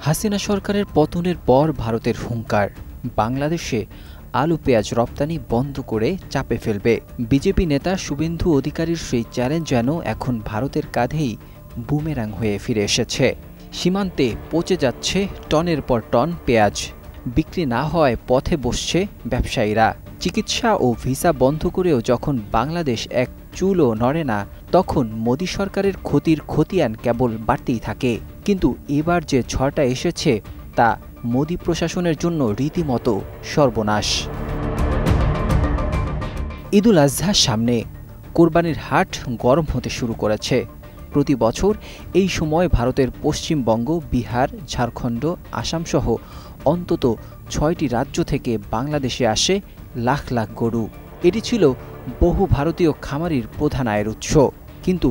হাসিনা সরকারের পতনের পর ভারতের হুঙ্কার, বাংলাদেশে আলু পেঁয়াজ রপ্তানি বন্ধ করে চাপে ফেলবে। বিজেপি নেতা শুভেন্দু অধিকারীর সেই চ্যালেঞ্জ যেন এখন ভারতের কাঁধেই বুমেরাং হয়ে ফিরে এসেছে। সীমান্তে পচে যাচ্ছে টনের পর টন পেঁয়াজ, বিক্রি না হওয়ায় পথে বসছে ব্যবসায়ীরা। চিকিৎসা ও ভিসা বন্ধ করেও যখন বাংলাদেশ এক চুলও নড়ে না, তখন মোদি সরকারের ক্ষতির খতিয়ান কেবল বাড়তেই থাকে। কিন্তু এবার যে ঝড়টা এসেছে তা মোদি প্রশাসনের জন্য রীতিমতো সর্বনাশ। ঈদুল আজহার সামনে, কোরবানির হাট গরম হতে শুরু করেছে। প্রতি বছর এই সময় ভারতের পশ্চিমবঙ্গ, বিহার, ঝাড়খণ্ড, আসামসহ অন্তত ৬টি রাজ্য থেকে বাংলাদেশে আসে লাখ লাখ গরু। এটি ছিল বহু ভারতীয় খামারির প্রধান আয়ের উৎস। কিন্তু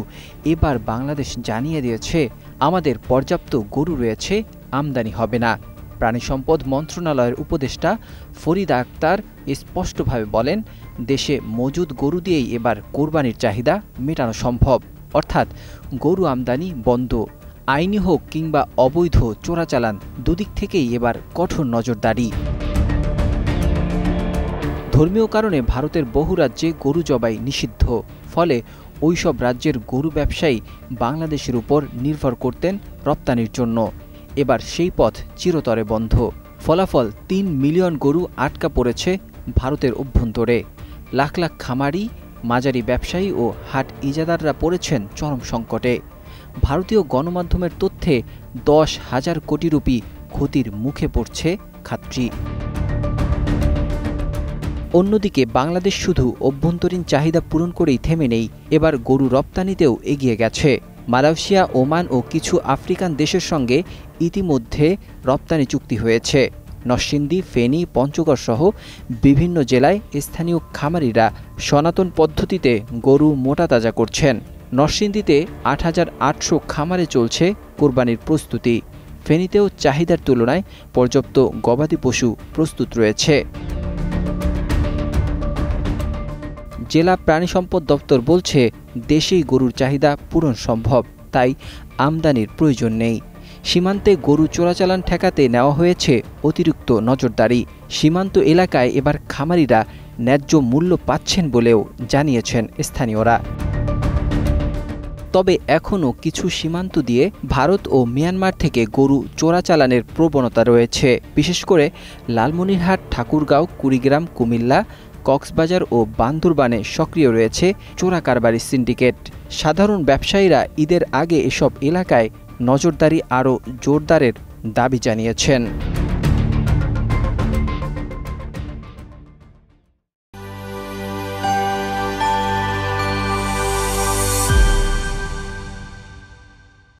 এবার বাংলাদেশ জানিয়ে দিয়েছে, আমাদের পর্যাপ্ত গরু রয়েছে, আমদানি হবে না। প্রাণিসম্পদ মন্ত্রণালয়ের উপদেষ্টা ফরিদা আক্তার স্পষ্টভাবে বলেন, দেশে মজুদ গরু দিয়েই এবার কোরবানির চাহিদা মেটানো সম্ভব। অর্থাৎ গরু আমদানি বন্ধ। আইনি হোক কিংবা অবৈধ চোরাচালান, দুদিক থেকেই এবার কঠোর নজরদারি। ধর্মীয় কারণে ভারতের বহু রাজ্যে গরু জবাই নিষিদ্ধ। ফলে ওইসব রাজ্যের গরু ব্যবসায়ী বাংলাদেশের উপর নির্ভর করতেন রপ্তানির জন্য। এবার সেই পথ চিরতরে বন্ধ। ফলাফল ৩ মিলিয়ন গরু আটকা পড়েছে ভারতের অভ্যন্তরে। লাখ লাখ খামারি, মাঝারি ব্যবসায়ী ও হাট ইজাদাররা পড়েছেন চরম সংকটে। ভারতীয় গণমাধ্যমের তথ্যে ১০,০০০ কোটি রুপি ক্ষতির মুখে পড়ছে খাতটি। অন্যদিকে বাংলাদেশ শুধু অভ্যন্তরীণ চাহিদা পূরণ করেই থেমে নেই, এবার গরু রপ্তানিতেও এগিয়ে গেছে। মালয়েশিয়া, ওমান ও কিছু আফ্রিকান দেশের সঙ্গে ইতিমধ্যে রপ্তানি চুক্তি হয়েছে। নরসিংদী, ফেনী, পঞ্চগড় সহ বিভিন্ন জেলায় স্থানীয় খামারিরা সনাতন পদ্ধতিতে গরু মোটা তাজা করছেন। নরসিংদীতে ৮,৮০০ খামারে চলছে কোরবানির প্রস্তুতি। ফেনীতেও চাহিদার তুলনায় পর্যাপ্ত গবাদি পশু প্রস্তুত রয়েছে। জেলা প্রাণিসম্পদ দপ্তর বলছে, দেশেই গরুর চাহিদা পূরণ সম্ভব, তাই আমদানির প্রয়োজন নেই। সীমান্তে গরু চোরাচালান ঠেকাতে নেওয়া হয়েছে অতিরিক্ত নজরদারি। সীমান্ত এলাকায় এবার খামারিরা ন্যায্য মূল্য পাচ্ছেন বলেও জানিয়েছেন স্থানীয়রা। তবে এখনও কিছু সীমান্ত দিয়ে ভারত ও মিয়ানমার থেকে গরু চোরাচালানের প্রবণতা রয়েছে। বিশেষ করে লালমনিরহাট, ঠাকুরগাঁও, কুড়িগ্রাম, কুমিল্লা, কক্সবাজার ও বান্দরবানে সক্রিয় রয়েছে চোরা কারবারি সিন্ডিকেট। সাধারণ ব্যবসায়ীরা ঈদের আগে এসব এলাকায় নজরদারি আরও জোরদারের দাবি জানিয়েছেন।